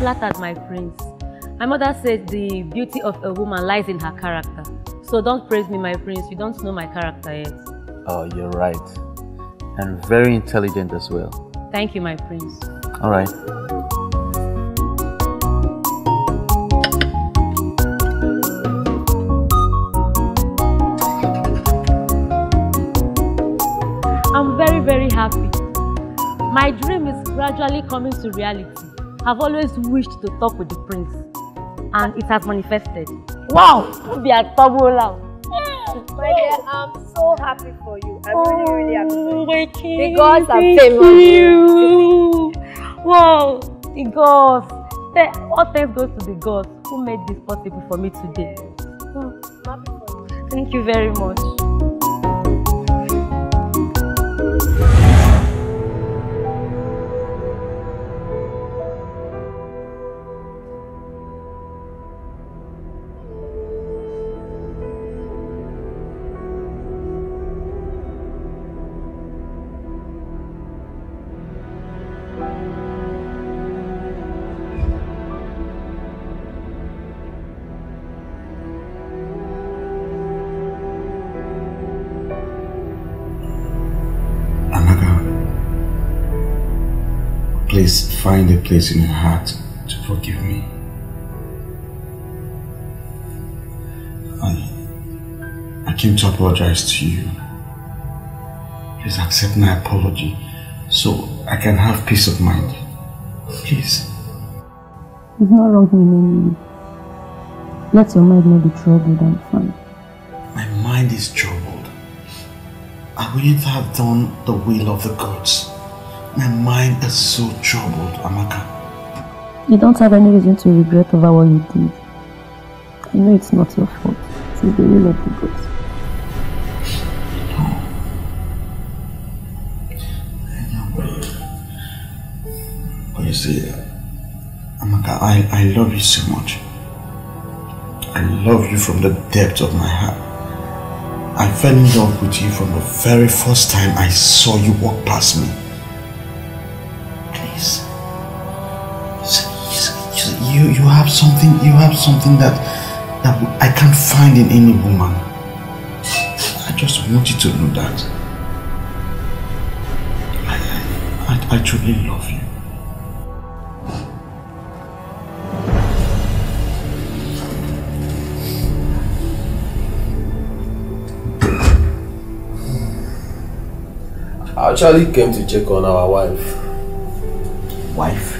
flattered, my prince. My mother said the beauty of a woman lies in her character. So don't praise me, my prince. You don't know my character yet. Oh, you're right. And very intelligent as well. Thank you, my prince. All right. I'm very, very happy. My dream is gradually coming to reality. I've always wished to talk with the prince, and it has manifested. Wow! Be a taboo now. My dear, I'm so happy for you. I'm really happy for you. King, the gods are famous. You. Wow, the gods. All thanks goes to the gods who made this possible for me today. I'm happy for you. Thank you very much. Please find a place in your heart to forgive me. I came to apologize to you. Please accept my apology so I can have peace of mind. Please. You've not wronged me in any way. Let your mind not be troubled and fine. My mind is troubled. I wouldn't have done the will of the gods. My mind is so troubled, Amaka. You don't have any reason to regret over what you did. I know it's not your fault. It is the will of the gods. I know, but you see, Amaka, I love you so much. I love you from the depth of my heart. I fell in love with you from the very first time I saw you walk past me. Please. You have something that I can't find in any woman. I just want you to know that. I truly love you. I actually came to check on our wife. Wife?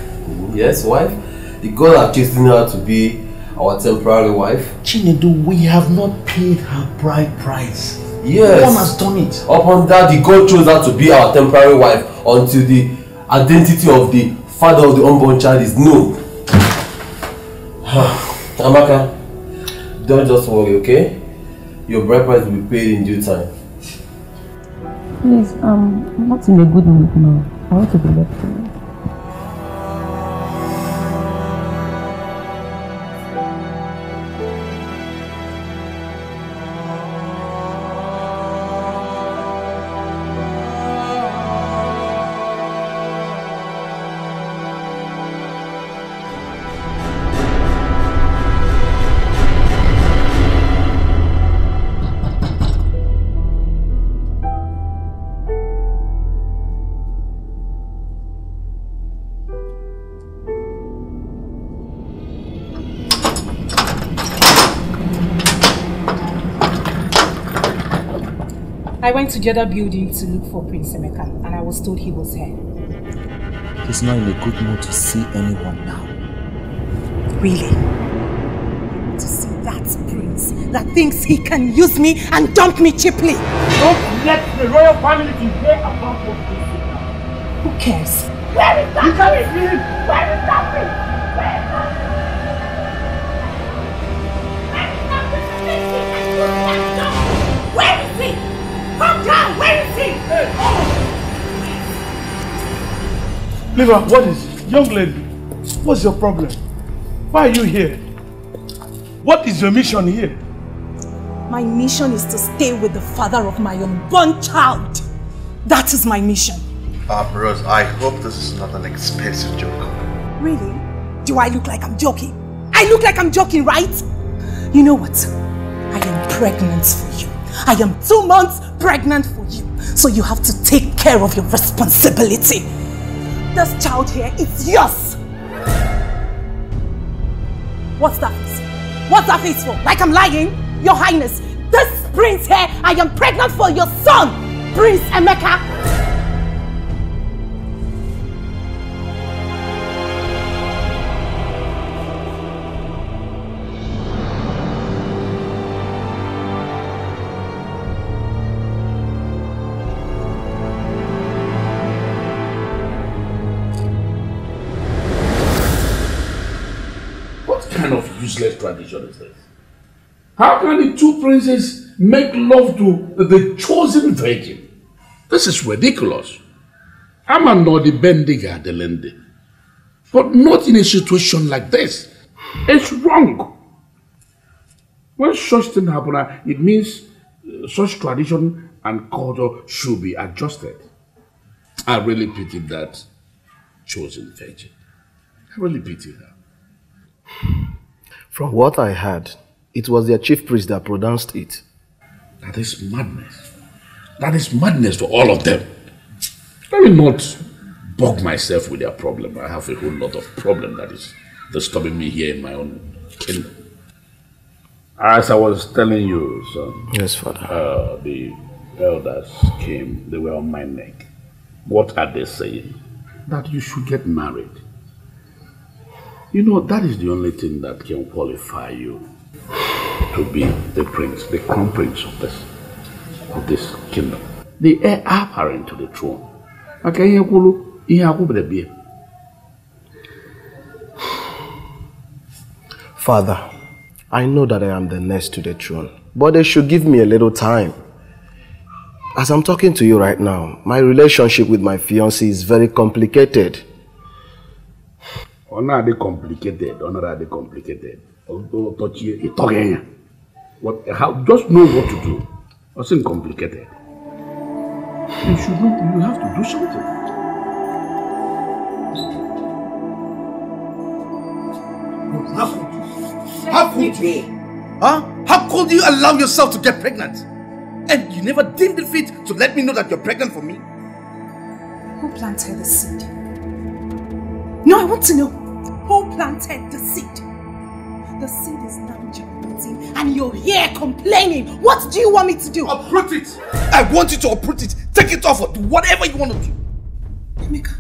Yes, wife. The God are chasing her to be our temporary wife. Chinedu, we have not paid her bride price. Yes. No one has done it. Upon that, the God chose her to be our temporary wife until the identity of the father of the unborn child is known. Amaka, don't just worry, okay? Your bride price will be paid in due time. Please, I'm not in a good mood now. I want to be left alone. I went to the other building to look for Prince Emeka and I was told he was here. He's not in a good mood to see anyone now. Really? To see that prince that thinks he can use me and dump me cheaply. Don't let the royal family to hear about what they say. Who cares? Where is that? You can't see him. Where is that prince? Where is that prince? Where is he? Come down! Where is he? Hey. Liva, what is it? Young lady, what's your problem? Why are you here? What is your mission here? My mission is to stay with the father of my unborn child. That is my mission. Rose, I hope this is not an expensive joke. Really? Do I look like I'm joking? I look like I'm joking, right? You know what? I am pregnant for you. I am 2 months pregnant for you. So you have to take care of your responsibility. This child here is yours. What's that face? What's that face for? Like I'm lying? Your Highness, this prince here, I am pregnant for your son, Prince Emeka. Useless tradition is this? How can the two princes make love to the chosen virgin? This is ridiculous. I'm a Nodi Bendiga Delende, but not in a situation like this. It's wrong. When such thing happen, it means such tradition and culture should be adjusted. I really pity that chosen virgin. I really pity her. From what I heard, it was their chief priest that pronounced it. That is madness. That is madness to all of them. Let me not bog myself with their problem. I have a whole lot of problem that is disturbing me here in my own kingdom. As I was telling you, son. Yes, Father. The elders came, they were on my neck. What are they saying? That you should get married. You know, that is the only thing that can qualify you to be the prince, the crown prince of this kingdom. The heir apparent to the throne. Father, I know that I am the next to the throne, but they should give me a little time. As I'm talking to you right now, my relationship with my fiancée is very complicated. What? Just know what to do. Nothing complicated. You should know. You have to do something. How could you? Huh? How could you allow yourself to get pregnant? And you never deemed it fit to let me know that you're pregnant for me? Who planted the seed? No, I want to know. Who planted the seed? The seed is now germinating and you're here complaining. What do you want me to do? Uproot it! I want you to uproot it. Take it off or do whatever you want to do. Emeka,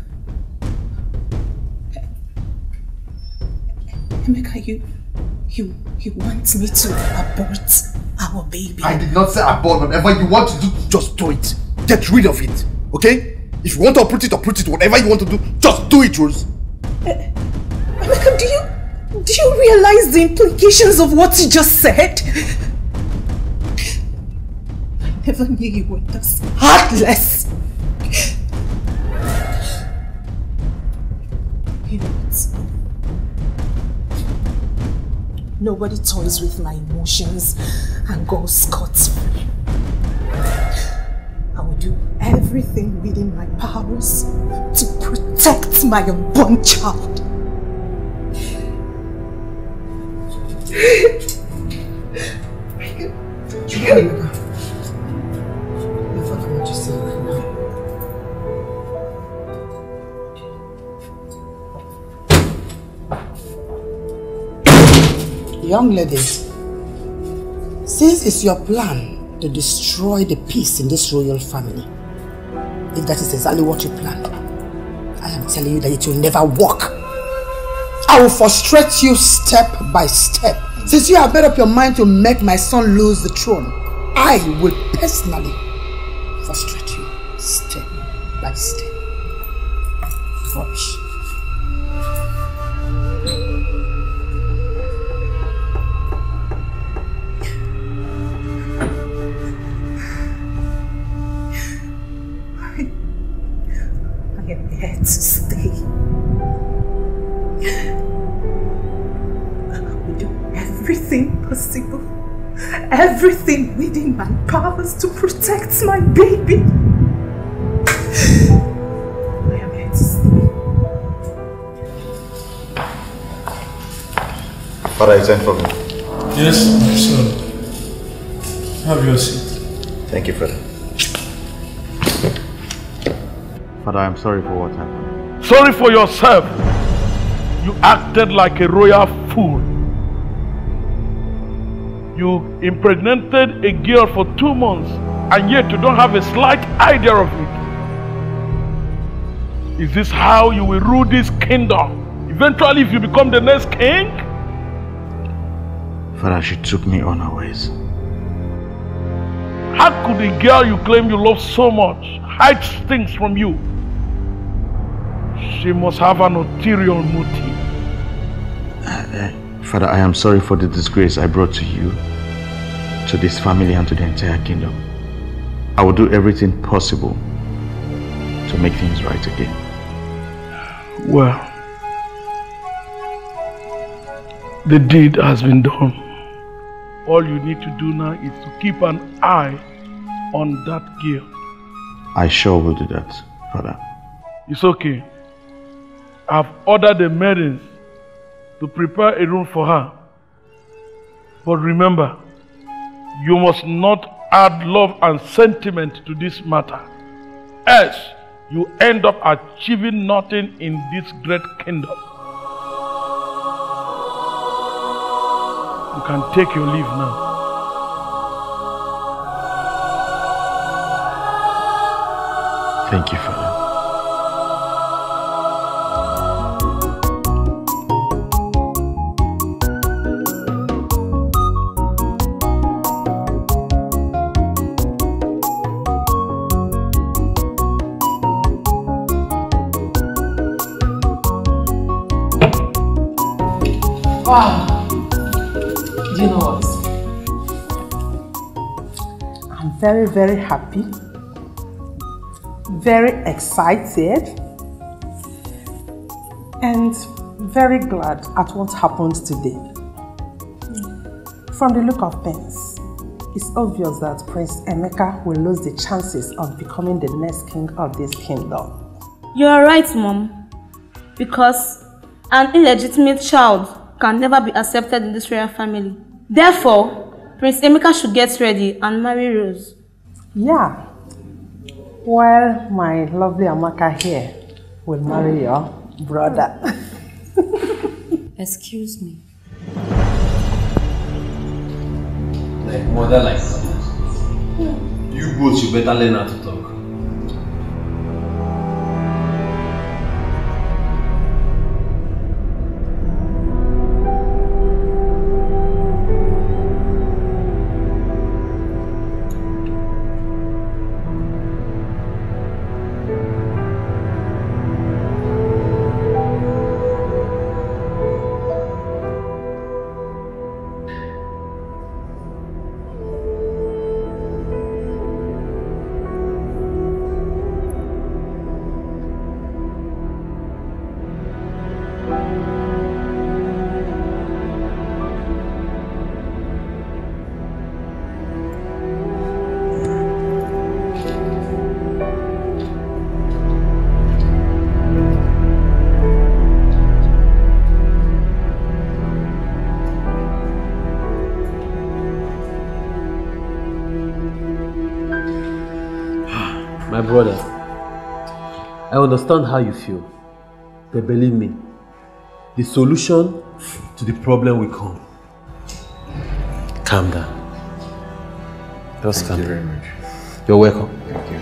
you want me to abort our baby? I did not say abort. Whatever you want to do, just do it. Get rid of it, okay? If you want to uproot it, whatever you want to do, just do it, Rose. Emeka, do you realize the implications of what you just said? I never knew you were this heartless. You know what? Nobody toys with my emotions and goes scot-free. I will do everything within my powers to protect my unborn child. Young ladies, since it's your plan to destroy the peace in this royal family, if that is exactly what you planned, I am telling you that it will never work. I will frustrate you step by step. Since you have made up your mind to make my son lose the throne, I will personally frustrate you step by step. Rubbish. I am here to stay. Everything possible, everything within my powers to protect my baby. I am here to stay. Father, you sent for me. Yes, my son. Have your seat. Thank you, Father. Father, I'm sorry for what happened. Sorry for yourself. You acted like a royal fool. You impregnated a girl for 2 months and yet you don't have a slight idea of it. Is this how you will rule this kingdom? Eventually, if you become the next king? Father, she took me unawares. How could the girl you claim you love so much hide things from you? She must have an ulterior motive. Father, I am sorry for the disgrace I brought to you, to this family and to the entire kingdom. I will do everything possible to make things right again. Well, the deed has been done. All you need to do now is to keep an eye on that girl. I sure will do that, Father. It's okay. I've ordered the maidens to prepare a room for her. But remember, you must not add love and sentiment to this matter. Else, you end up achieving nothing in this great kingdom. You can take your leave now. Thank you, Father. Wow. Do you know what? I'm very, very happy. Very excited. And very glad at what happened today. From the look of things, it's obvious that Prince Emeka will lose the chances of becoming the next king of this kingdom. You are right, Mom. Because an illegitimate child can never be accepted in this royal family. Therefore, Prince Emeka should get ready and marry Rose. Yeah. Well, my lovely Amaka here will marry your brother. Excuse me. Like mother, like son. You both, you better learn how to talk. My brother, I understand how you feel, but believe me, the solution to the problem will come. Calm down. Just calm down. Thank you very much. You're welcome. Thank you.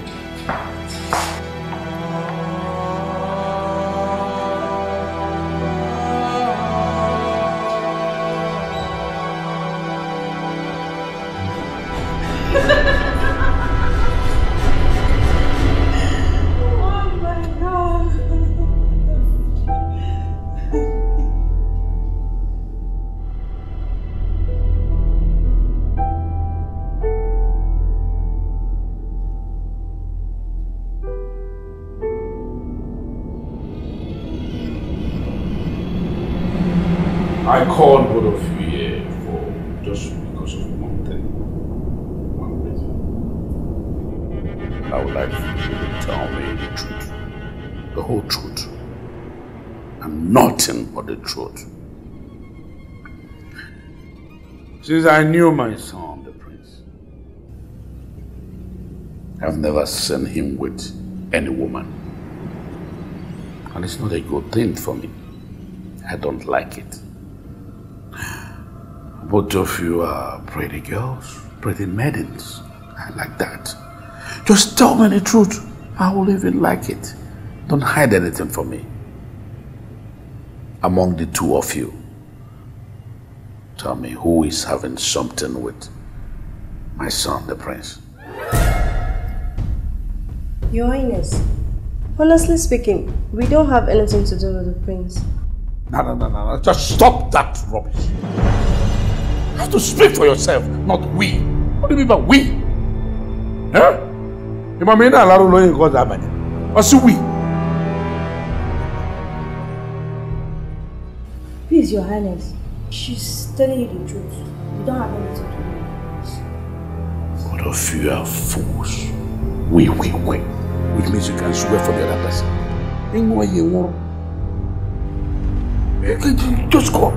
I called both of you here for just because of one thing. One reason. I would like for you to tell me the truth. The whole truth. And nothing but the truth. Since I knew my son, the prince, I've never seen him with any woman. And it's not a good thing for me. I don't like it. Both of you are pretty girls, pretty maidens. I like that. Just tell me the truth. I will even like it. Don't hide anything from me. Among the two of you, tell me who is having something with my son, the prince. Your Highness, honestly speaking, we don't have anything to do with the prince. No. Just stop that rubbish. You have to speak for yourself, not we. What do you mean by we? Huh? You might mean a lot of lawyers got that money. What's we? Please, Your Highness. She's telling you the truth. We don't have anything to do with this. Both of you are fools. We. Which means you can swear for the other person. Then why you want? You can just go.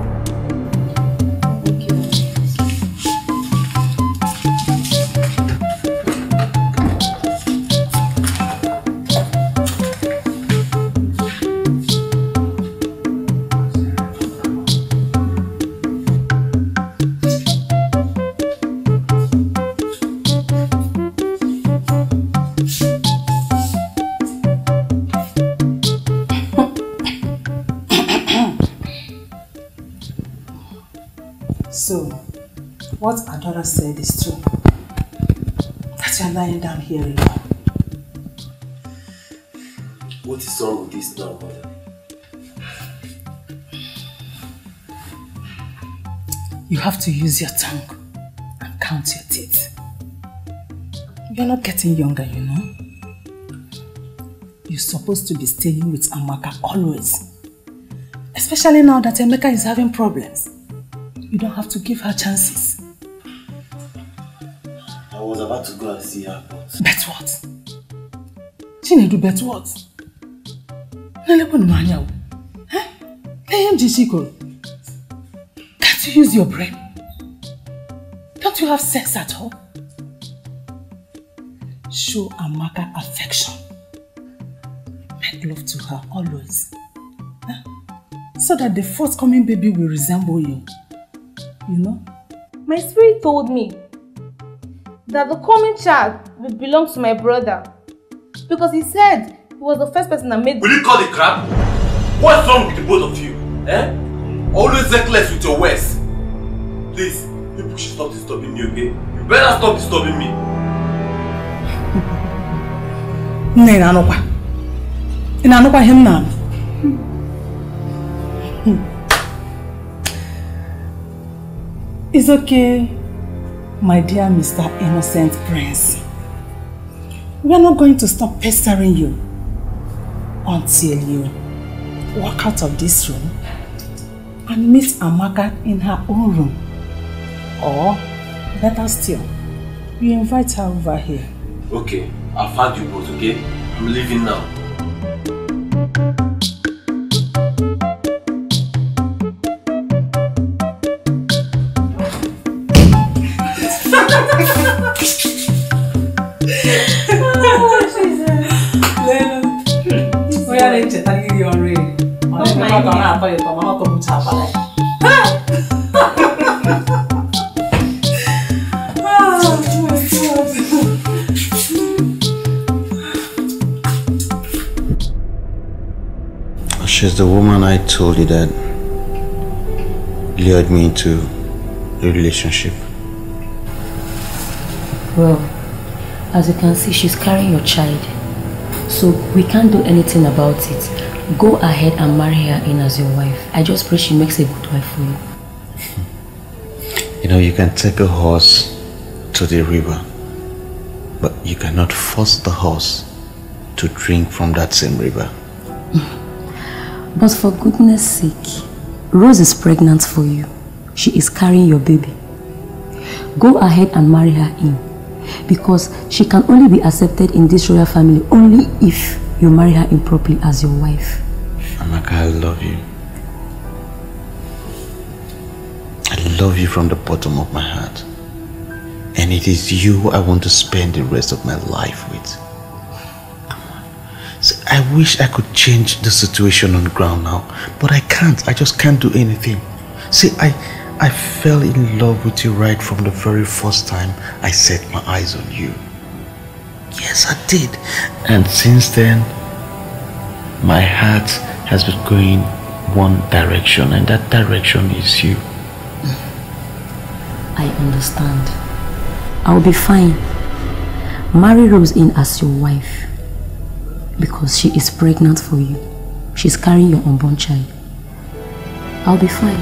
Thank you. So, what Adora said is true. That you are lying down here alone. What is wrong with this now, mother? You have to use your tongue and count your teeth. You're not getting younger, you know. You're supposed to be staying with Amaka always. Especially now that Emeka is having problems. You don't have to give her chances. I was about to go and see her, but... Bet what? Chinedu, bet what? Can't you use your brain? Don't you have sex at all? Show Amaka affection. Make love to her always. So that the forthcoming baby will resemble you. You know? My spirit told me that the coming child will belong to my brother. Because he said he was the first person that made... Will you call it crap? What's wrong with the both of you? Eh? Always reckless with your words. Please, people should stop disturbing me, okay? You better stop disturbing me. It's okay, my dear Mr. Innocent Prince. We are not going to stop pestering you until you walk out of this room and meet Amaka in her own room. Or, better still, you invite her over here. Okay, I've had you both, okay? I'm leaving now. She's the woman I told you that lured me into a relationship. Well, as you can see, she's carrying your child. So we can't do anything about it. Go ahead and marry her in as your wife. I just pray she makes a good wife for you. You know, you can take a horse to the river, but you cannot force the horse to drink from that same river. But for goodness sake, Rose is pregnant for you. She is carrying your baby. Go ahead and marry her in, because she can only be accepted in this royal family only if you marry her in properly as your wife. Amaka, I love you. I love you from the bottom of my heart. And it is you I want to spend the rest of my life with. See, I wish I could change the situation on the ground now, but I can't. I just can't do anything. See, I fell in love with you right from the very first time I set my eyes on you. Yes, I did. And since then, my heart has been going one direction, and that direction is you. I understand. I'll be fine. Marry Rose in as your wife because she is pregnant for you. She's carrying your unborn child. I'll be fine.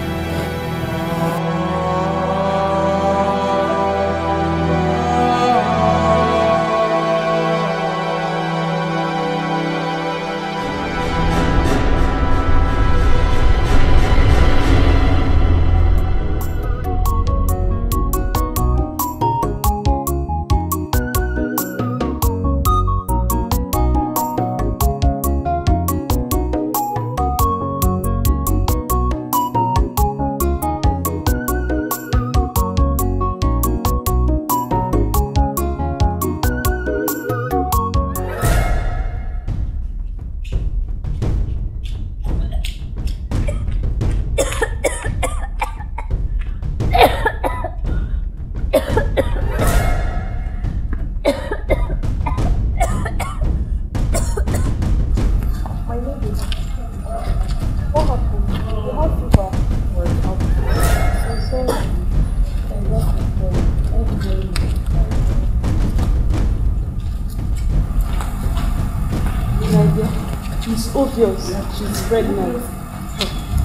She's pregnant.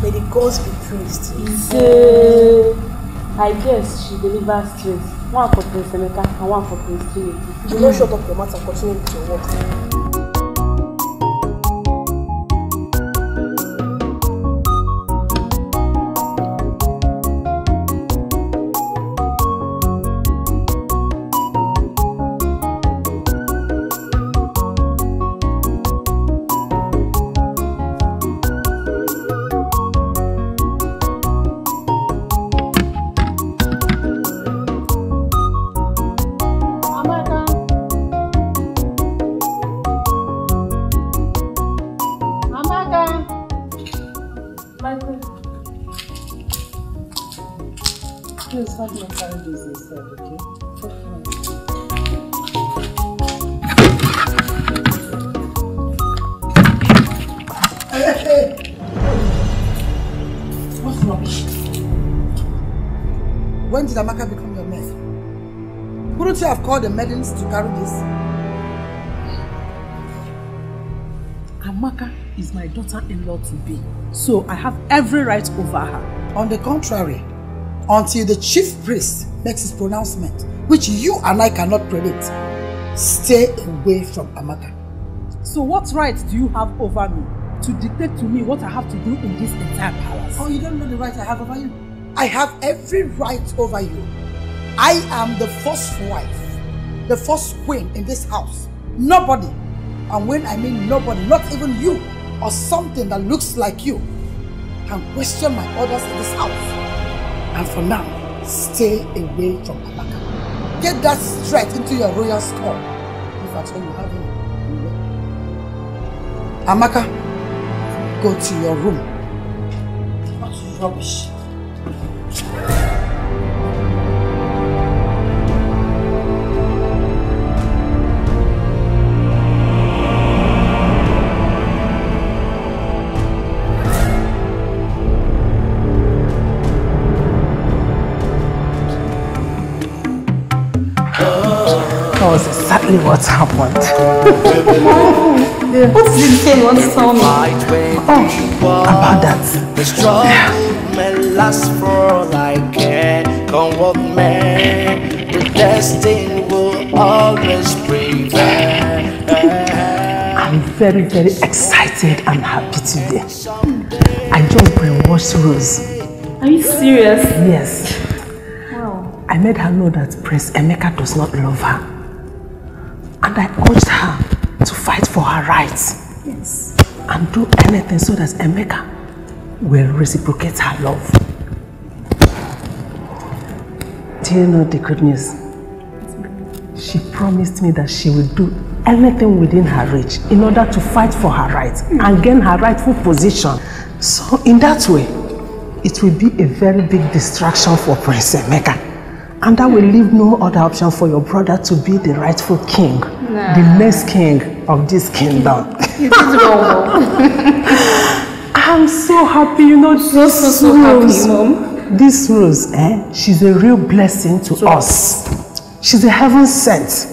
May the gods be praised. I guess she delivers twins. One for Prince Emeka and one for Prince Chiwetalu. Do not shut up your mouth and continue with your work. What's rubbish? When did Amaka become your maid? Wouldn't you have called the maidens to carry this? Amaka is my daughter-in-law to be, so I have every right over her. On the contrary, until the chief priest makes his pronouncement, which you and I cannot predict, stay away from Amaka. So what right do you have over me to dictate to me what I have to do in this entire palace? Oh, you don't know the right I have over you? I have every right over you. I am the first wife, the first queen in this house. Nobody, and when I mean nobody, not even you or something that looks like you, can question my orders in this house. And for now, stay away from Amaka. Get that straight into your royal store, if at all you have any. Amaka, go to your room. What rubbish. That was exactly what happened. What did you say you want to tell me? About that. The struggle may last for all I can. Come what may, the destiny will always prevail. I'm very, very excited and happy today. I just brainwashed Rose. Are you serious? Yes. I made her know that Prince Emeka does not love her. And I urged her to fight for her rights. Yes. And do anything so that Emeka will reciprocate her love. Do you know the good news? She promised me that she will do anything within her reach in order to fight for her rights and gain her rightful position. So in that way, it will be a very big distraction for Prince Emeka. And that will leave no other option for your brother to be the rightful king, the next king of this kingdom. You did wrong. I'm so happy, you know, so happy, Mom. This Rose, she's a real blessing to us. She's a heaven sent.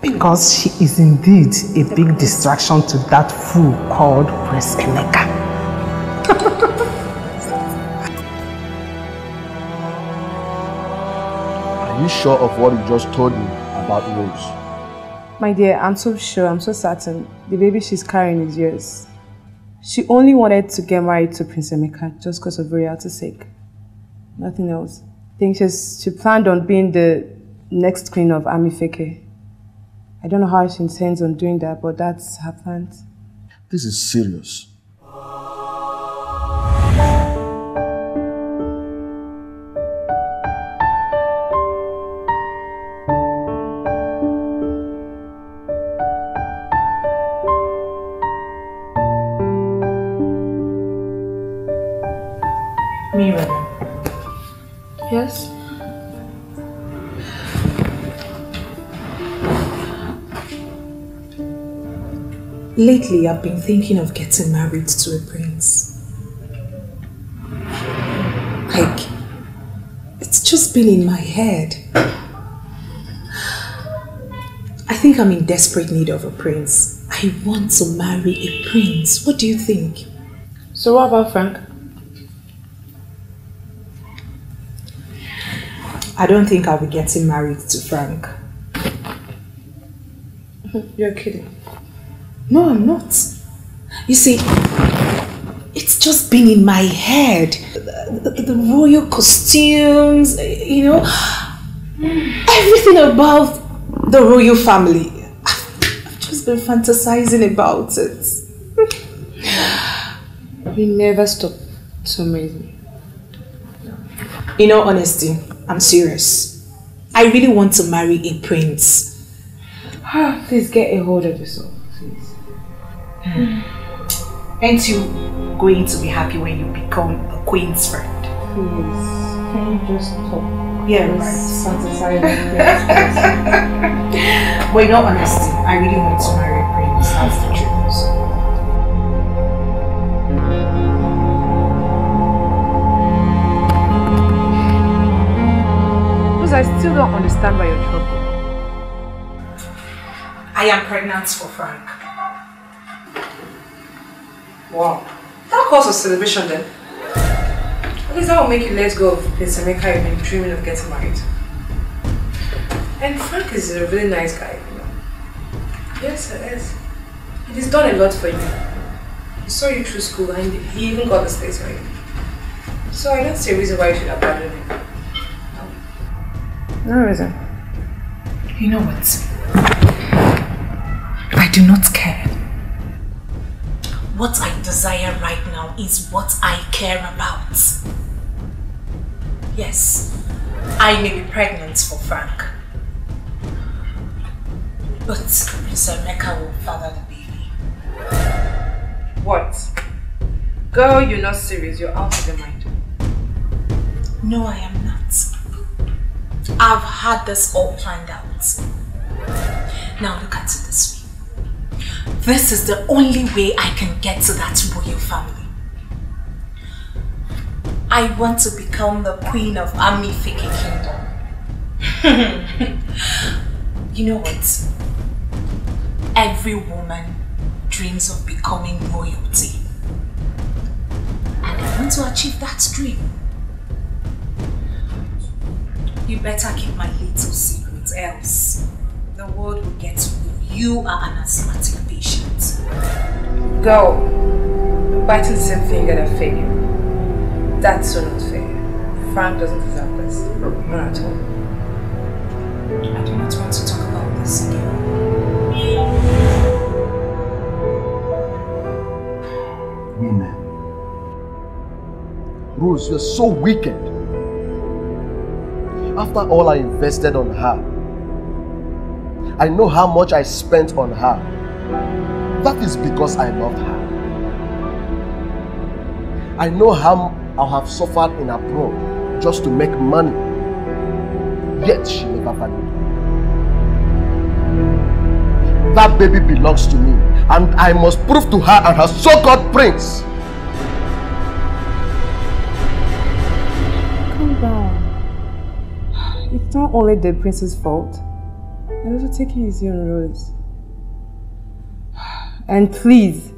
Because she is indeed a big distraction to that fool called Prince Emeka. Are you sure of what you just told me about Rose? My dear, I'm so sure, I'm so certain. The baby she's carrying is yours. She only wanted to get married to Prince Emeka just because of royalty's sake. Nothing else. I think she planned on being the next queen of Amifeke. I don't know how she intends on doing that, but that's her plans. This is serious. Mira. Yes? Lately, I've been thinking of getting married to a prince. Like, it's just been in my head. I think I'm in desperate need of a prince. I want to marry a prince. What do you think? So what about Frank? I don't think I'll be getting married to Frank. You're kidding. No, I'm not. You see, it's just been in my head. The royal costumes, you know, everything about the royal family. I've just been fantasizing about it. You never stop to amaze me. In all honesty, I'm serious. I really want to marry a prince. Please get a hold of yourself, please. Ain't you going to be happy when you become a queen's friend? Please, can you just talk? Yeah, right. But in all honesty, I really want to marry a prince. That's the truth. I still don't understand why you're troubled. I am pregnant for Frank. Wow. That calls for celebration then. At least that will make you let go of Prince Emeka you've been dreaming of getting married. And Frank is a really nice guy, you know. Yes, he is. And he's done a lot for you. He saw you through school and he even got the States right. So I don't see a reason why you should abandon him. No reason. You know what? I do not care. What I desire right now is what I care about. Yes, I may be pregnant for Frank. But Prince Emeka will father the baby. What? Girl, you're not serious. You're out of your mind. No, I am not. I've had this all planned out. Now look at it this way. This is the only way I can get to that royal family. I want to become the queen of Amifeke Kingdom. You know what? Every woman dreams of becoming royalty. And I want to achieve that dream. You better keep my little secret, else the world will get to know you are an asthmatic patient. Go. You're biting the same finger that failed you. That's so not fair. Frank doesn't deserve this. Not at all. I do not want to talk about this again. Women. Rose, you're so wicked. After all I invested on her, I know how much I spent on her. That is because I loved her. I know how I have suffered in abroad just to make money. Yet she never valued me. That baby belongs to me, and I must prove to her and her so-called prince. Calm down. It's not only the prince's fault. And also take it easy on Rose. And please,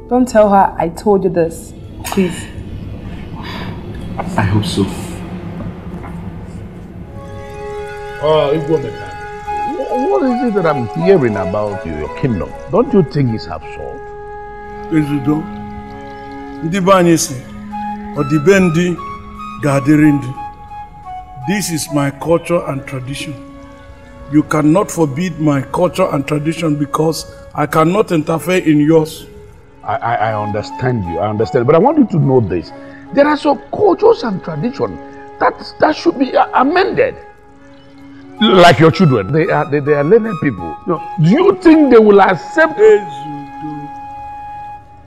don't tell her I told you this. Please. I hope so. Igbo Meka, what is it that I'm hearing about your kingdom? Don't you think it's half solved? Ezudo, ndị be anyị si, ọdịbendị ga-adịrị ndị. This is my culture and tradition. You cannot forbid my culture and tradition because I cannot interfere in yours. I understand you, I understand. But I want you to know this. There are some cultures and traditions that should be amended. Like your children, they are learning people. You know, do you think they will accept?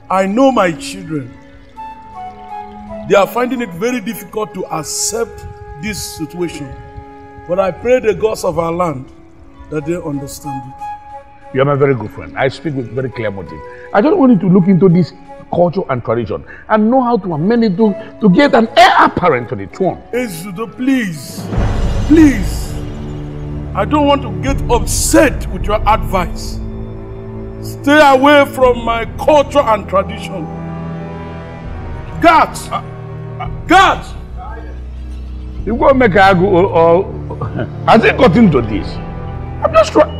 I know my children. They are finding it very difficult to accept this situation. But I pray the gods of our land that they understand it. You are my very good friend. I speak with very clear motive. I just want you to look into this culture and tradition and know how to amend it to get an heir apparent to the throne. Ezudo, please. Please. I don't want to get upset with your advice. Stay away from my culture and tradition. Guards! Guards! You go make Agu or has it got into this? I'm just trying.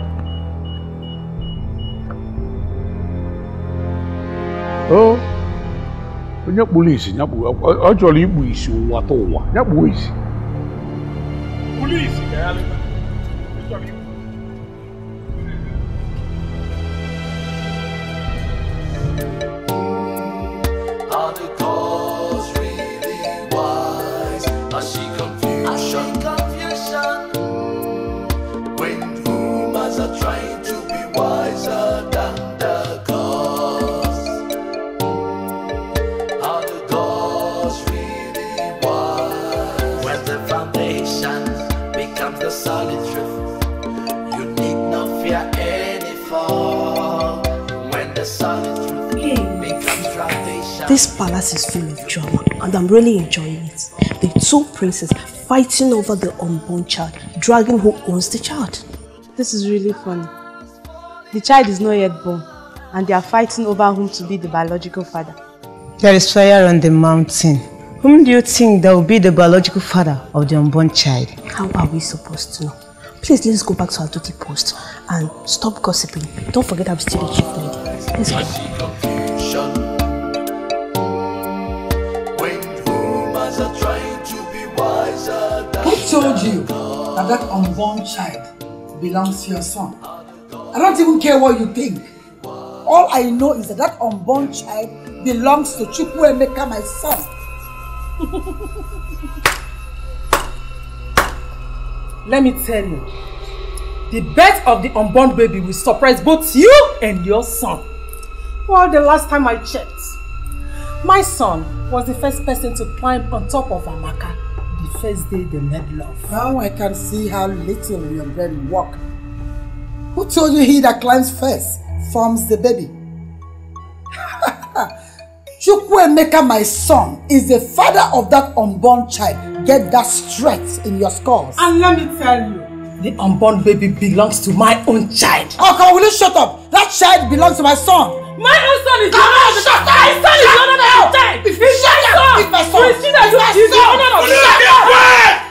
Oh, when police, actually, police, what over? Police. Police, Are the girls really wise? Are she confusion? When rumors are trying to be wiser than the cause. Are the girls really wise? When the foundation becomes the solid truth, you need no fear any fall. When the solid truth becomes foundation. This palace is full of drama and I'm really enjoying it. The two princes fighting over the unborn child, dragging who owns the child. This is really funny. The child is not yet born and they are fighting over whom to be the biological father. There is fire on the mountain. Whom do you think that will be the biological father of the unborn child? How are we supposed to know? Please, let's go back to our duty post and stop gossiping. Don't forget I'm still the chief lady. Let's go. Who told you that unborn child belongs to your son? I don't even care what you think. All I know is that unborn child belongs to Chiwetalu, my son. Let me tell you, the birth of the unborn baby will surprise both you and your son. Well, the last time I checked, my son was the first person to climb on top of Amaka the first day they made love. Now I can see how little your brain works. Who told you he that climbs first forms the baby? Chiwetalu, my son, is the father of that unborn child. Get that straight in your skulls. And let me tell you, the unborn baby belongs to my own child. Oh, come on, will you shut up? That child belongs to my son. My own son is the owner of the child. My son is the owner of the child. It's my son. Christina, you is the owner of the child. Keep quiet!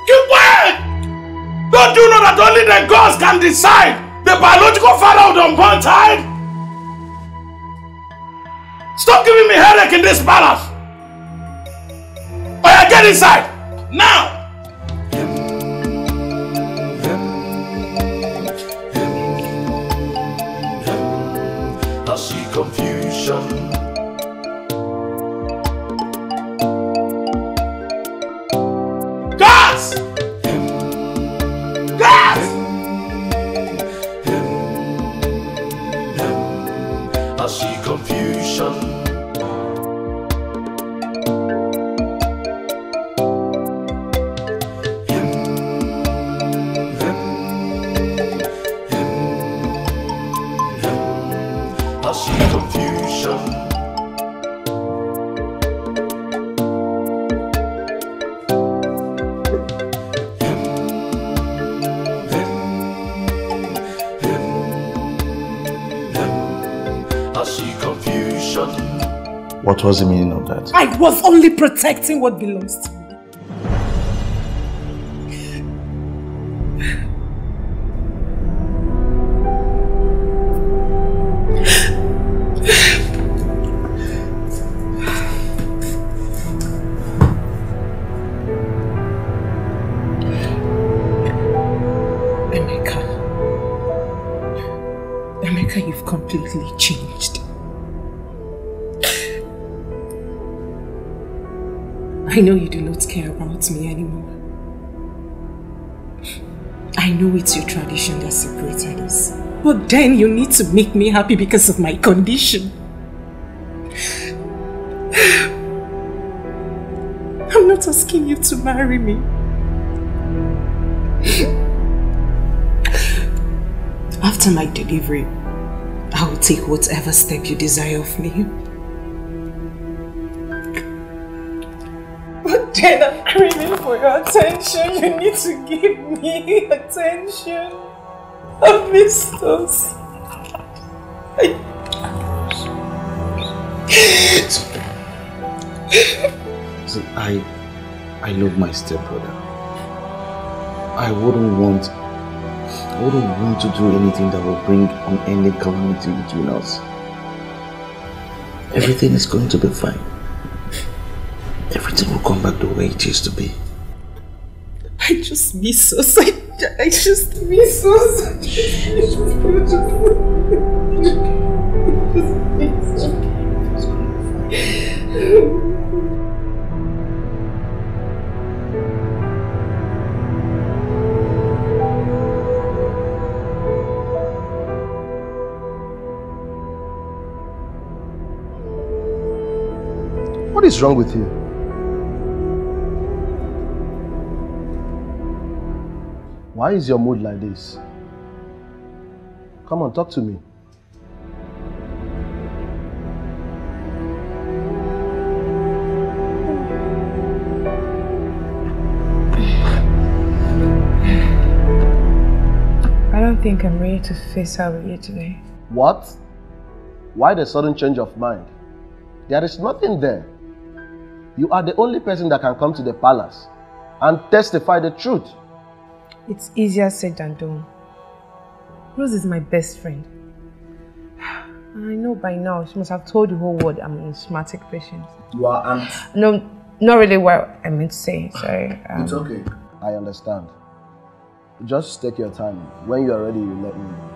Keep quiet! Don't you know that only the gods can decide the biological father of the unborn child? Stop giving me headache in this palace! Oh yeah, get inside! Now! I see confusion. Guards! I see confusion. What was the meaning of that? I was only protecting what belongs to me. Emeka, you've completely changed. I know you do not care about me anymore. I know it's your tradition that separated us. But then you need to make me happy because of my condition. I'm not asking you to marry me. After my delivery, I will take whatever step you desire of me. But then I'm craving for your attention. You need to give me attention. I miss us. See, I love my stepbrother. I wouldn't want to do anything that will bring unending calamity between us. Everything is going to be fine. Everything will come back the way it used to be. I just miss us. I just miss us. What is wrong with you? Why is your mood like this? Come on, talk to me. I don't think I'm ready to face out with you today. What? Why the sudden change of mind? There is nothing there. You are the only person that can come to the palace and testify the truth. It's easier said than done. Rose is my best friend. I know by now she must have told the whole world I'm an asthmatic patient. You are an... No, not really what I meant to say, sorry. It's okay. I understand. Just take your time. When you are ready, you let me know.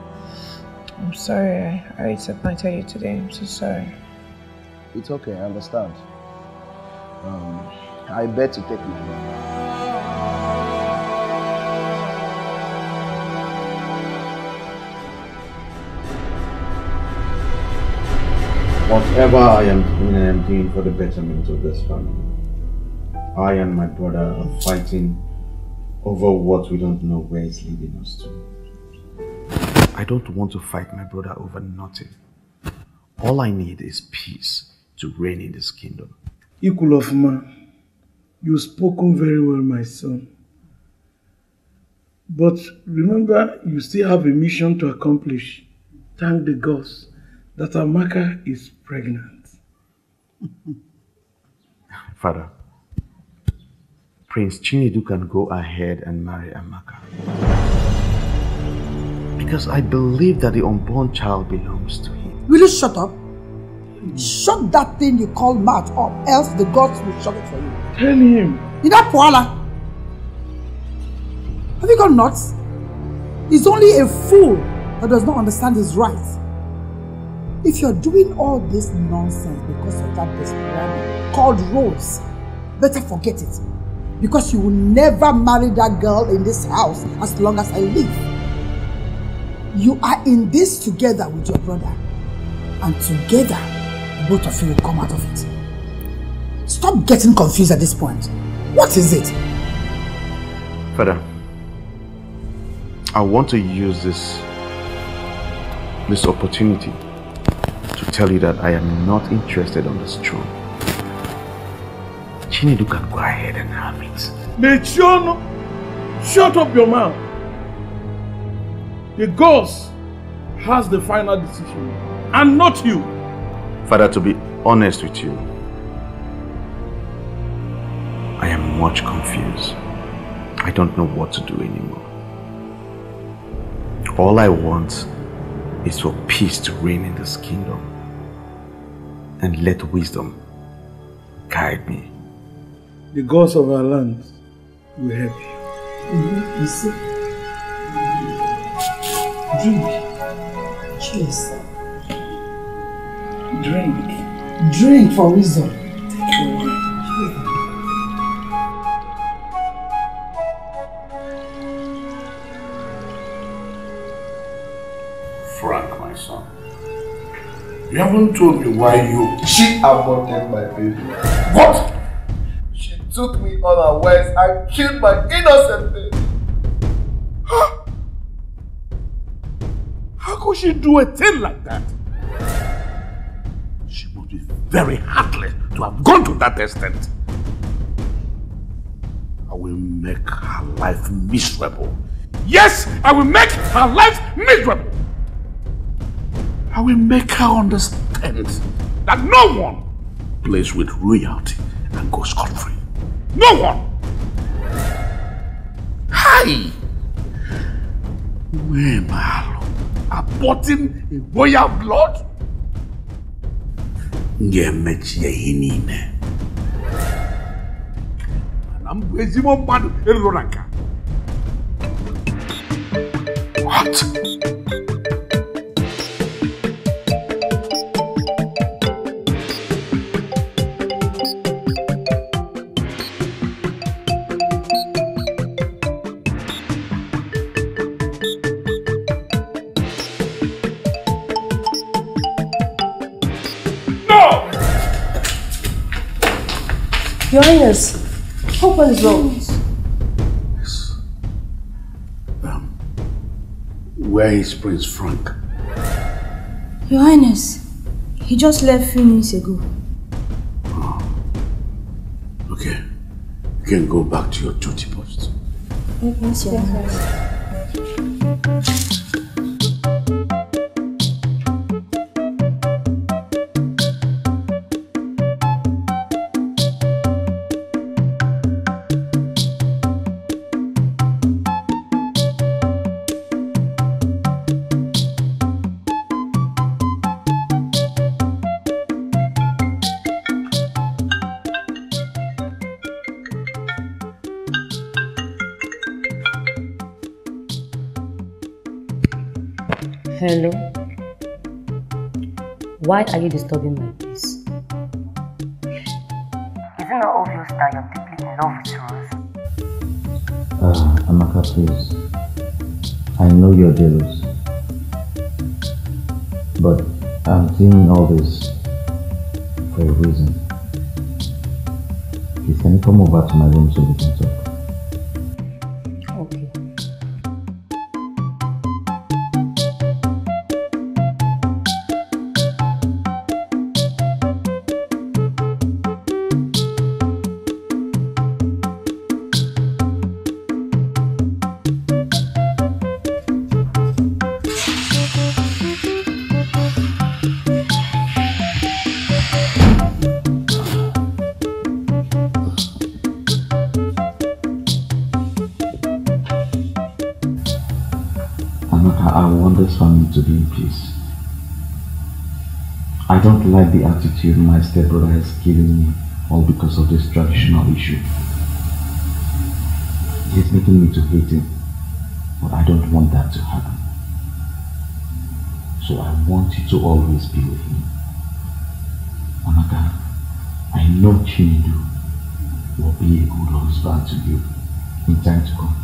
I'm sorry I disappointed you today. I'm so sorry. It's okay, I understand. I bet to take my leave. Whatever I am doing for the betterment of this family. I and my brother are fighting over what we don't know where it's leading us to. I don't want to fight my brother over nothing. All I need is peace to reign in this kingdom. Ikulofuma, you've spoken very well, my son. But remember, you still have a mission to accomplish. Thank the gods that Amaka is pregnant. Father, Prince Chinedu can go ahead and marry Amaka. Because I believe that the unborn child belongs to him. Will you shut up? Shut that thing you call mouth up, else the gods will shut it for you. Tell him. You that Poala? Have you got nuts? He's only a fool that does not understand his rights. If you're doing all this nonsense because of that desperate called Rose, better forget it. Because you will never marry that girl in this house as long as I live. You are in this together with your brother. And together, both of you will come out of it. Stop getting confused at this point. What is it? Father, I want to use this opportunity to tell you that I am not interested on this throne. Chinedu can go ahead and have it. Mechiano, shut up your mouth. The gods has the final decision, and not you. Father, to be honest with you, I am much confused. I don't know what to do anymore. All I want is for peace to reign in this kingdom, and let wisdom guide me. The gods of our land will help you. You see? Drink. Cheers. Drink. Drink for wisdom. Frank, my son. You haven't told me why you... She aborted my baby. What? She took me unawares and killed my innocent baby. How could she do a thing like that? She must be very heartless to have gone to that extent. I will make her life miserable. Yes, I will make her life miserable. I will make her understand that no one plays with royalty and goes scot-free. No one! Hi! Where Malo? Aborting a royal blood? What? Your Highness, hope all is well. Yes. Where is Prince Frank? Your Highness, he just left a few minutes ago. Oh. Okay. You can go back to your duty post. Yes, Your Highness. Hello? Why are you disturbing my peace? Is it not obvious that you're deeply in love with Rose? Amaka, please. I know you're jealous. But I'm saying all this for a reason. Please, can you come over to my room so we can talk? Okay. This family to be in peace. I don't like the attitude my stepbrother has given me, all because of this traditional issue. He's making me to hate him, but I don't want that to happen. So I want you to always be with me. Amaka, I know Chinedu will be a good husband to you in time to come.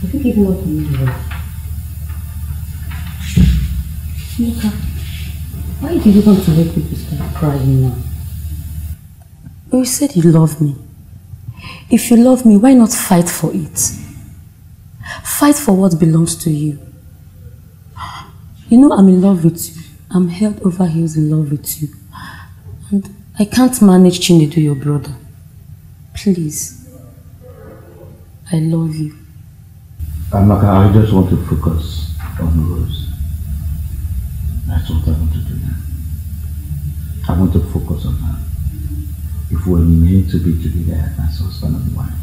Have you given up on me already? Look, why did you want to make people start crying now? You said you love me. If you love me, why not fight for it? Fight for what belongs to you. You know I'm in love with you. I'm head over heels in love with you. And I can't manage Chinedu, your brother. Please. I love you. Amaka, I just want to focus on Rose. That's what I want to do now. I want to focus on her. If we're meant to be together as husband and wife,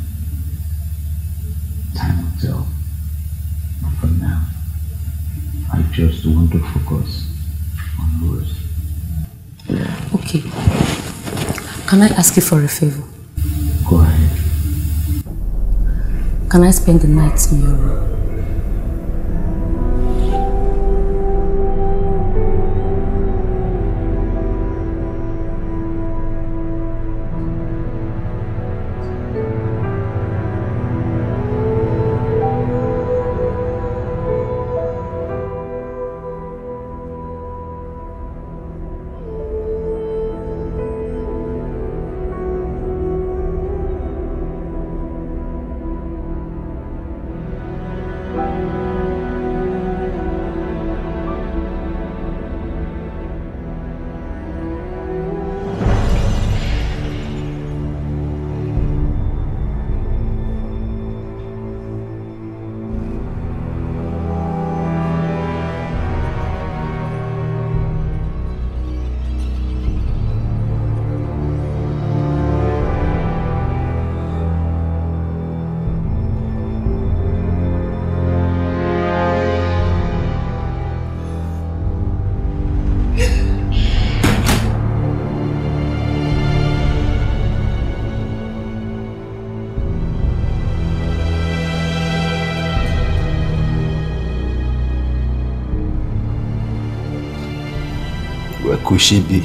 time will tell. But for now, I just want to focus on Rose. Okay. Can I ask you for a favor? Go ahead. Can I spend the night in your room? Could she be?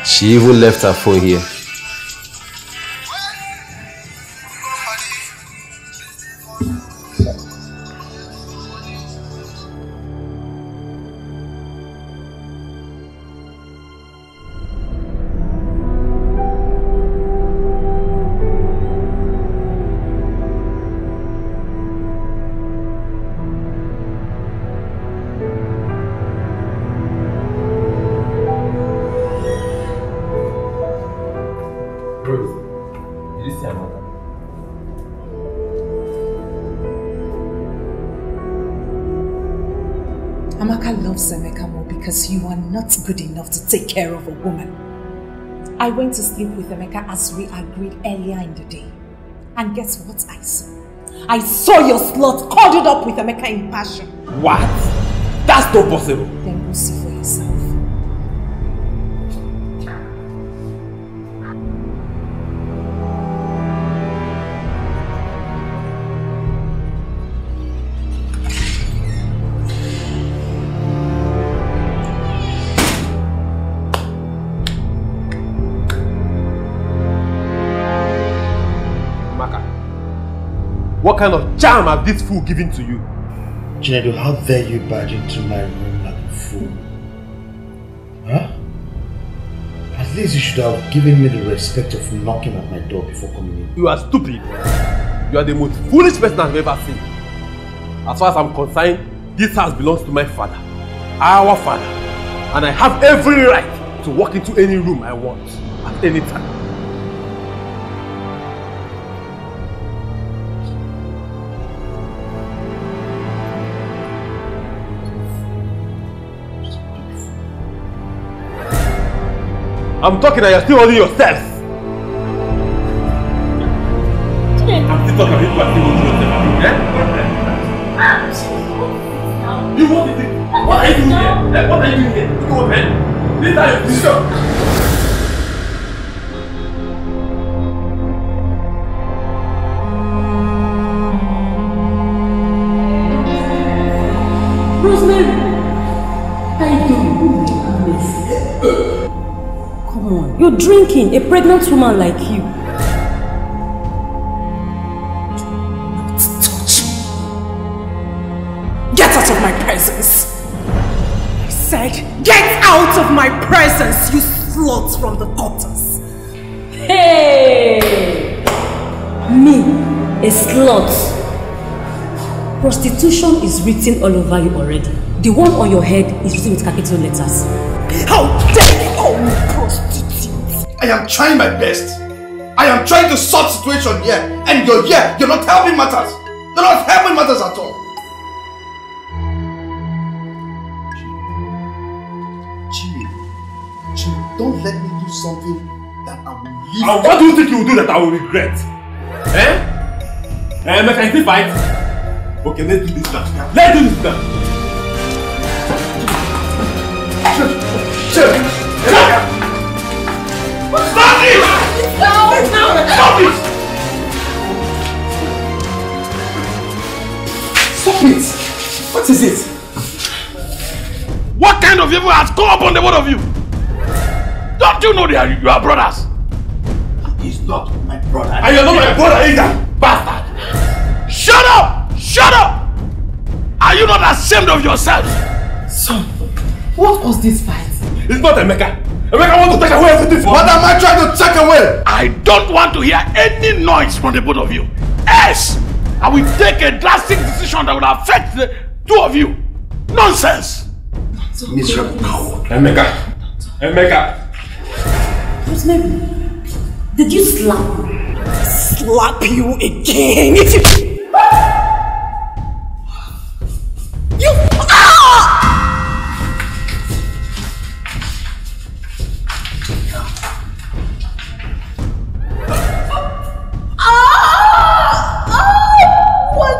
She even left her phone here. Because you are not good enough to take care of a woman. I went to sleep with Emeka as we agreed earlier in the day. And guess what I saw? I saw your slut cuddled up with Emeka in passion. What? That's not possible. Then go see for yourself. What kind of charm have this fool given to you? Chinedu, how dare you barge into my room like a fool? Huh? At least you should have given me the respect of knocking at my door before coming in. You are stupid. You are the most foolish person I've ever seen. As far as I'm concerned, this house belongs to my father. Our father. And I have every right to walk into any room I want at any time. I'm talking and you're still holding yourself. I'm still talking and you're still holding yourself. Rosemary, how are you doing? Come on, you're drinking. A pregnant woman like you. Get out of my presence! I said, get out of my presence, you sluts from the gutters! Hey! Me, a slut. Prostitution is written all over you already. The one on your head is written with capital letters. How dare you call me prostitute? I am trying my best. I am trying to sort the situation here. And you're here. You're not helping matters. You're not helping matters at all. Jimmy, don't let me do something that I will leave. And what do you think you will do that I will regret? Eh? Can you fight? Okay, let's do this now. Let's do this now. Stop it! Stop it! Stop it! What is it? What kind of evil has come upon the both of you? Don't you know you are brothers? He's not my brother. And you're not my brother either, bastard! Shut up! Shut up! Are you not ashamed of yourself? Son, what was this fight? It's not Emeka. Emeka wants to take away everything from What am I trying to take away? I don't want to hear any noise from the both of you. Else, I will take a drastic decision that will affect the two of you. Nonsense! Miserable coward. Emeka. Rosemary, did you slap me? Slap you again? You! What have you done? What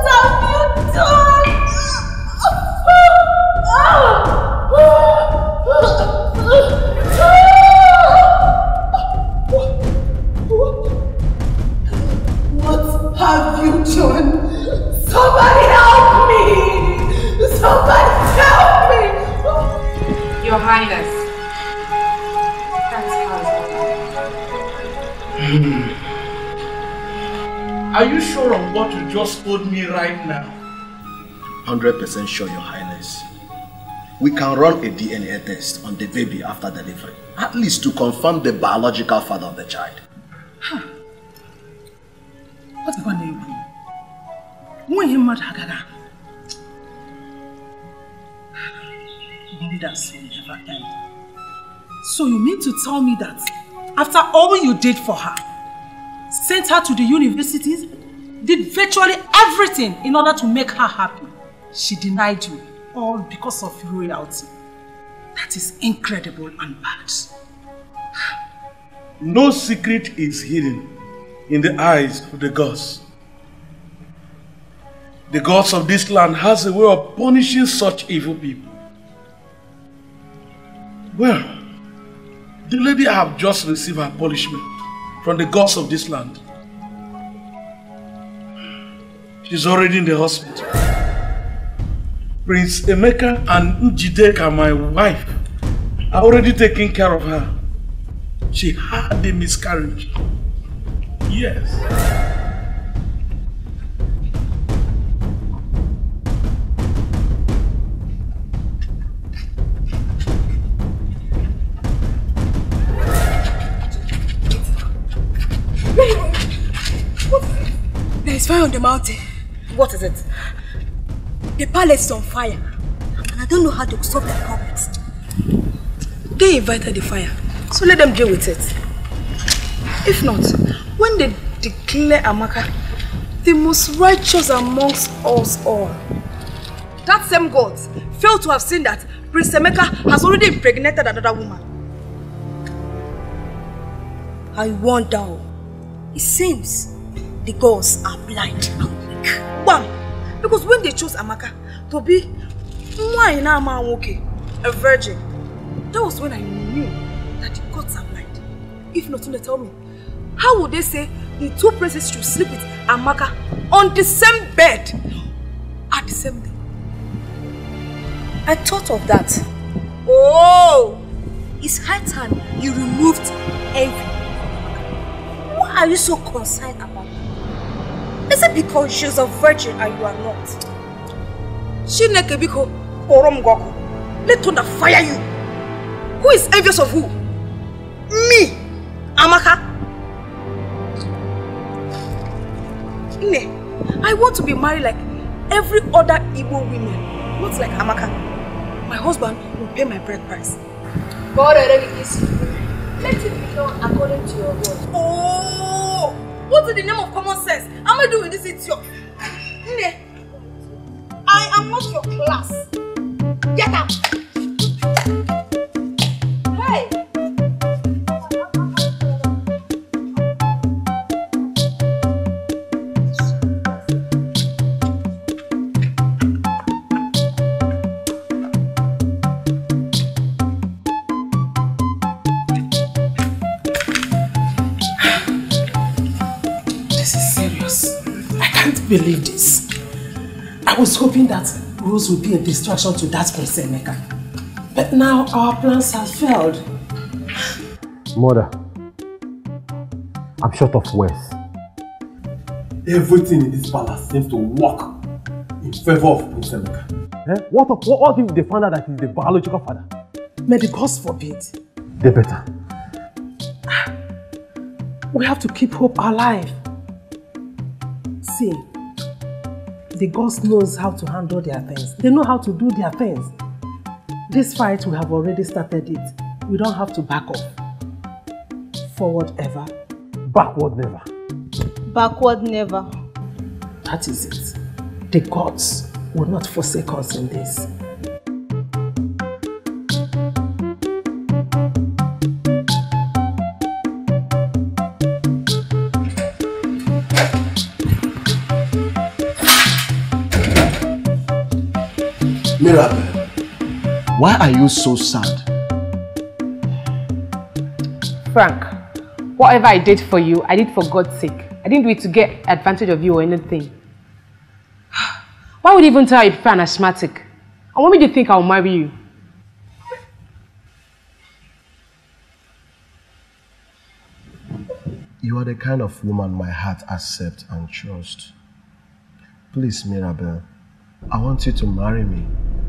have you done? Somebody help me! Somebody help me! Your Highness. That's how it's all. Are you sure of what you just told me right now? 100% sure, Your Highness. We can run a DNA test on the baby after delivery, at least to confirm the biological father of the child. What's going on? Wonders will never end. So you mean to tell me that after all you did for her, sent her to the universities, did virtually everything in order to make her happy, she denied you, all because of royalty? That is incredible and bad. No secret is hidden in the eyes of the gods. The gods of this land has a way of punishing such evil people. Well, the lady have just received her punishment from the gods of this land. She's already in the hospital. Prince Emeka and Njideka, my wife, are already taking care of her. She had a miscarriage. Yes. There is fire on the mountain. What is it? The palace is on fire, and I don't know how to solve their problems. They invited the fire, so let them deal with it. If not, when they declare Amaka the most righteous amongst us all, that same God failed to have seen that Prince Emeka has already impregnated another woman. I wonder, it seems the gods are blind and weak. Why? Because when they chose Amaka to be a virgin, That was when I knew that the gods are blind. If not, to tell me, how would they say the two princes should sleep with Amaka on the same bed at the same day? I thought of that. Oh! It's high time you removed envy. Why are you so concerned about that? Is it because she's a virgin and you are not? Shineke biko oromgwako. Let thunder fire you. Who is envious of who? Me, Amaka. I want to be married like every other Igbo women, not like Amaka. My husband will pay my bread price. God already is. Let it be done according to your word. Oh! What in the name of common sense am I doing this idiot? I am not your class. Get out! Hey! Believe this. I was hoping that Rose would be a distraction to that Prince Emeka. But now our plans have failed. Mother, I'm short of words. Everything in this palace seems to work in favor of Prince Emeka. Eh? What if they found out that he's the biological father? May the gods forbid. They better. We have to keep hope alive. See, the gods knows how to handle their things. They know how to do their things. This fight, we have already started it. We don't have to back off. Forward ever. Backward never. Backward never. That is it. The gods will not forsake us in this. Mirabel, why are you so sad? Frank, whatever I did for you, I did for God's sake. I didn't do it to get advantage of you or anything. Why would you even tell you prefer an asthmatic? And what made you think I'll marry you? You are the kind of woman my heart accepts and trusts. Please, Mirabel, I want you to marry me.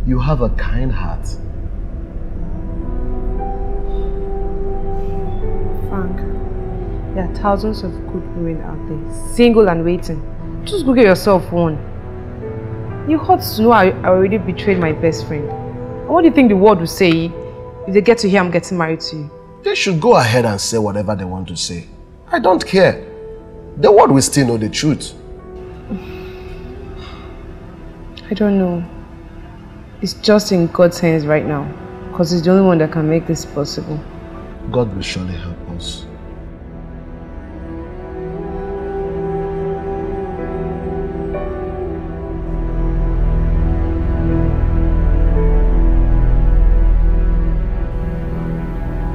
You have a kind heart. Frank, there are thousands of good women out there, single and waiting. Just go get yourself one. You hurt to know I already betrayed my best friend. And what do you think the world will say if they get to hear I'm getting married to you? They should go ahead and say whatever they want to say. I don't care. The world will still know the truth. I don't know. It's just in God's hands right now, because He's the only one that can make this possible. God will surely help us.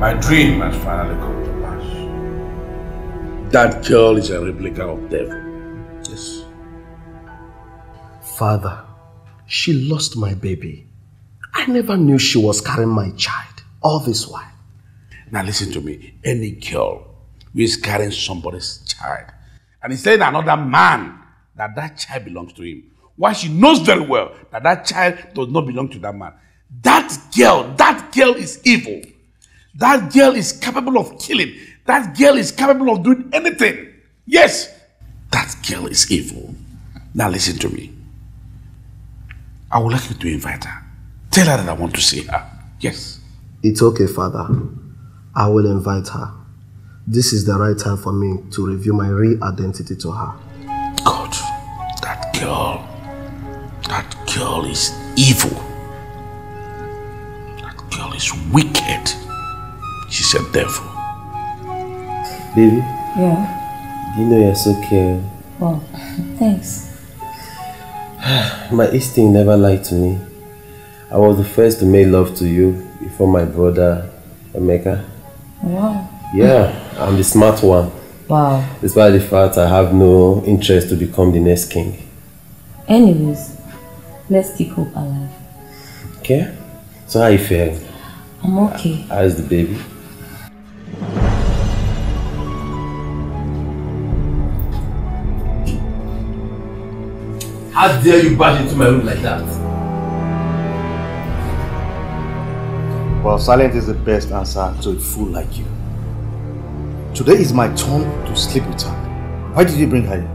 My dream has finally come to pass. That girl is a replica of devil. Yes. Father, she lost my baby. I never knew she was carrying my child all this while. Now listen to me. Any girl who is carrying somebody's child and is telling another man that that child belongs to him, while she knows very well that that child does not belong to that man, that girl is evil. That girl is capable of killing. That girl is capable of doing anything. Yes, that girl is evil. Now listen to me. I would like you to invite her. Tell her that I want to see her. Yes. It's okay, Father. I will invite her. This is the right time for me to reveal my real identity to her. God, that girl is evil. That girl is wicked. She's a devil. Baby? Yeah? You know you're so caring. Oh, thanks. My instinct never lied to me. I was the first to make love to you before my brother, Emeka. Wow. Yeah, I'm the smart one. Wow. Despite the fact I have no interest to become the next king. Anyways, let's keep hope alive. Okay? So how are you feeling? I'm okay. How's the baby? How dare you barge into my room like that? Well, silence is the best answer to a fool like you. Today is my turn to sleep with her. Why did you bring her here?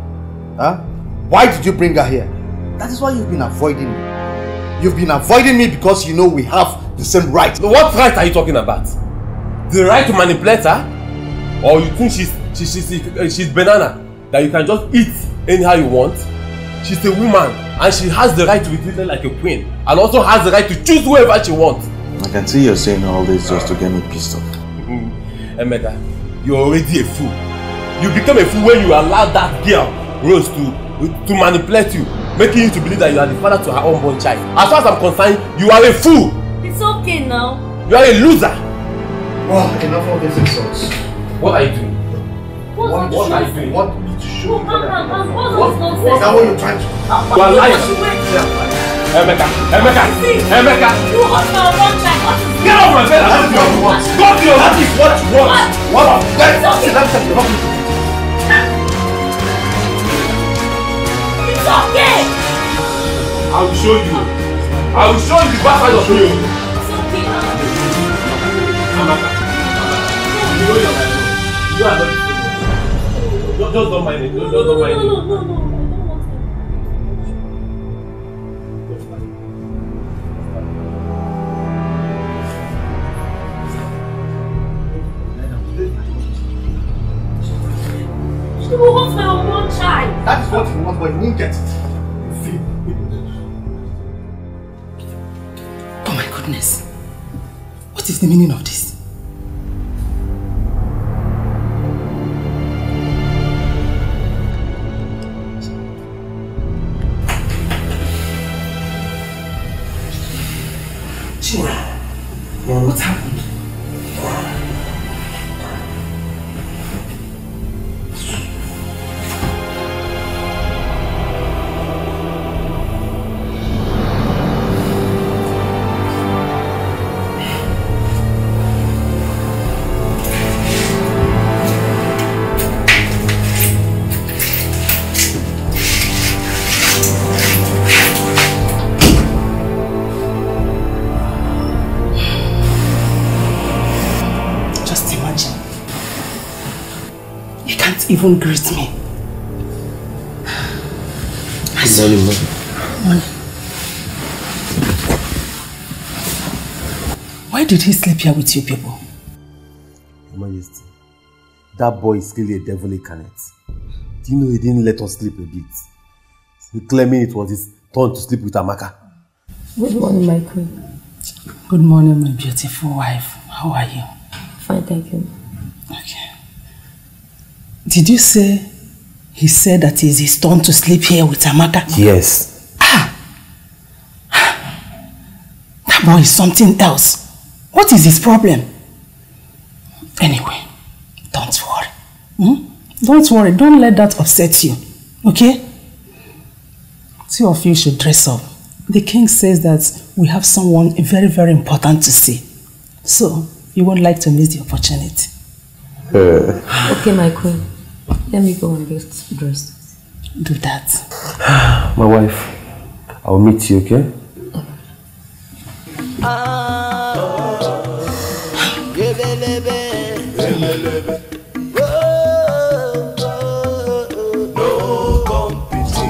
Huh? Why did you bring her here? That is why you've been avoiding me. You've been avoiding me because you know we have the same right. What right are you talking about? The right to manipulate her? Or you think she's banana that you can just eat anyhow you want? She's a woman and she has the right to be treated like a queen and also has the right to choose whoever she wants. I can see you're saying all this just to get me pissed off. Emeka, you're already a fool. You become a fool when you allow that girl, Rose, to manipulate you, making you to believe that you are the father to her unborn child. As far as I'm concerned, you are a fool. It's okay now. You are a loser. Well, enough of these insults. What are you doing? What are you doing? What need to show you? What is that what you're trying to do? You are lying. Emeka! You want my one child. Get off my bed! That is what you want. Go to your room. That is what you want. What? It's okay. I will show you. I will show you the bad side of you. It's okay. Emeka. You know you're like you are not. Just don't mind it. Just don't mind it. No. You want my one child. That is what you want, but you won't get it. Oh my goodness. What is the meaning of this? What happened? Even greet me. Good morning, ma'am. Morning. Why did he sleep here with you people? Your Majesty, that boy is really a devil incarnate. Do you know he didn't let us sleep a bit? He claiming it was his turn to sleep with Amaka. Good morning, my queen. Good morning, my beautiful wife. How are you? Fine, thank you. Okay. Did you say he said that it's his turn to sleep here with Amaka? Yes. That boy is something else. What is his problem? Anyway, don't worry. Don't worry. Don't let that upset you. Okay? Two of you should dress up. The king says that we have someone very, very important to see. So, you won't like to miss the opportunity. Okay, my queen. Let me go and get dressed. Do that. My wife, I'll meet you, okay? No competition.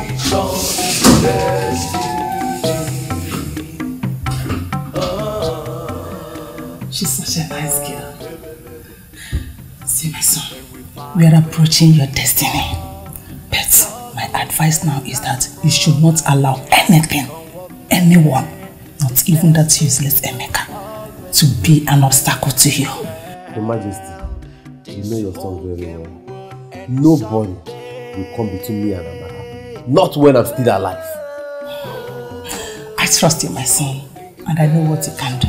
She's such a nice girl. See, my son, we are approaching your destiny. But my advice now is that you should not allow anything, anyone, not even that useless Emeka, to be an obstacle to you. Your Majesty, you know your son very well. Nobody will come between me and Amaka. Not when I'm still alive. I trust you, my son. And I know what he can do.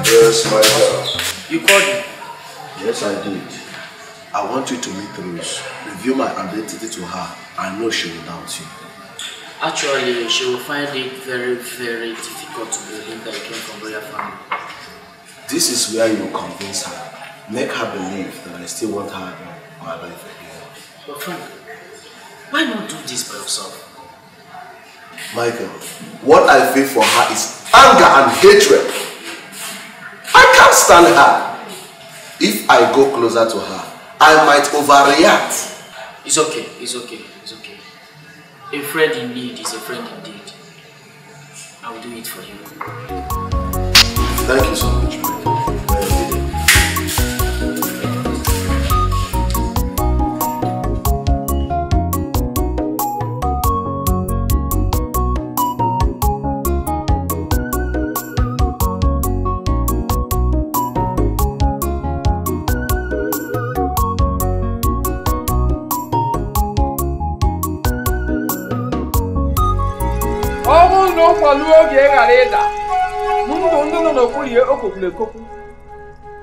Yes, my girl. You called me? Yes, I did. I want you to meet Rose. Reveal my identity to her. I know she will doubt you. Actually, she will find it very, very difficult to believe that I came from royal family. This is where you convince her. Make her believe that I still want her in my life again. But Frank, why not do this by yourself? Michael, what I feel for her is anger and hatred. I can't stand her. If I go closer to her, I might overreact. It's okay, it's okay, it's okay. A friend in need is a friend indeed. I will do it for you. Thank you so much, Michael.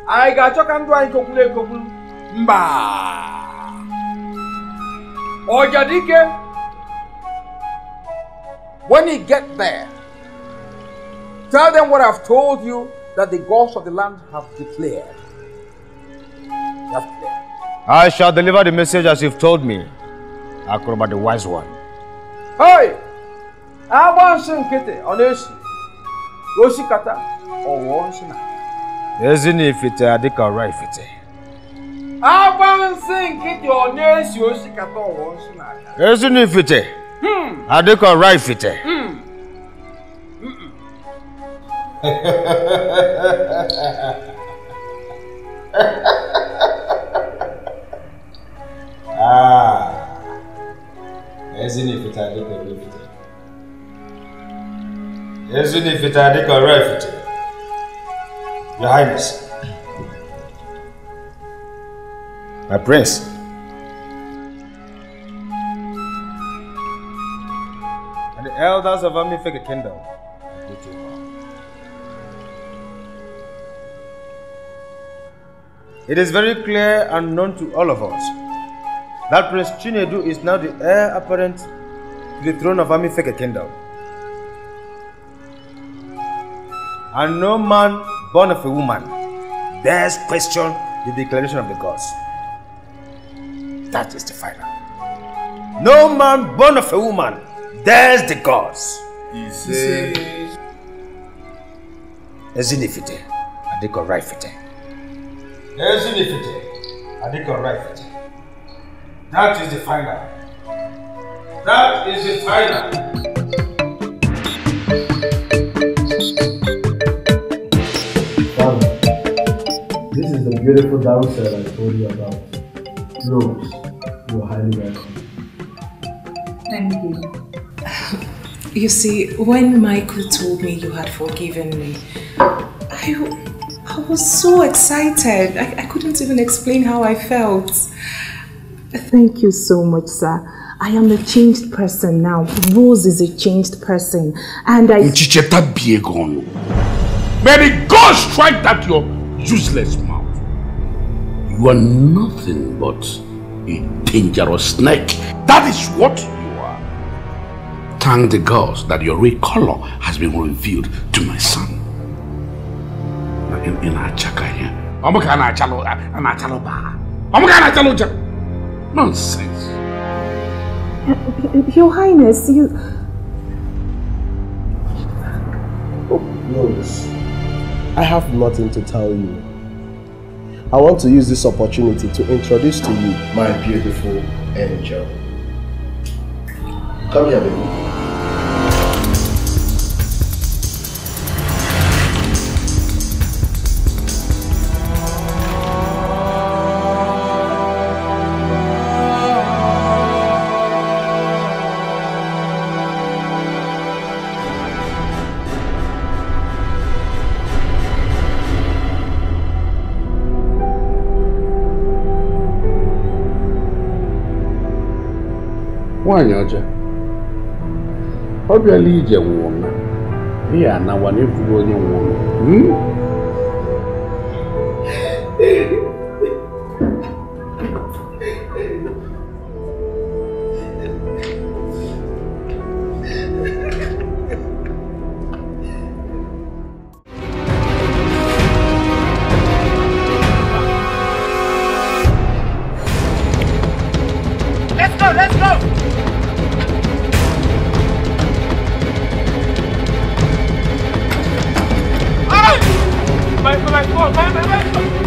I got your country Mba Dikeh, when you get there, tell them what I've told you that the gods of the land have declared. That's clear. I shall deliver the message as you've told me, Akroba the wise one. Hey! I want some kitty on this. Rosikata or once na. Isn't if it Dikeh right fit? I want some kitty on this. Rosikata or once na. Isn't if it Dikeh right fit? Isn't if it Dikeh right fit? Isn't if it Dikeh right fit? Your Highness. My prince. And the elders of Amifeke Kingdom. It is very clear and known to all of us that Prince Chinedu is now the heir apparent to the throne of Amifeke Kingdom. And no man born of a woman dares question the declaration of the gods. That is the final. No man born of a woman dares the gods. He says, Ezinifite, Dikeh right fit. Ezinifite, Dikeh right fit. That is the final. That is the final. This is the beautiful downside I told you about. Rose, you are highly welcome. Thank you. You see, when Michael told me you had forgiven me, I was so excited. I couldn't even explain how I felt. Thank you so much, sir. I am a changed person now. Rose is a changed person. And I... May the gods strike that your useless mouth. You are nothing but a dangerous snake. That is what you are. Thank the gods that your real color has been revealed to my son. in a chaka here. Omakana chalo, anachalo ba. Omakana chalo chalo. Nonsense. Your Highness, you... Rose, I have nothing to tell you. I want to use this opportunity to introduce to you my beautiful angel. Come here, baby. Nwanyị ọcha, ọ bịala ije nwụọ na ihe a na wana efugo onye nwụọ. Let's go, let's go! My phone!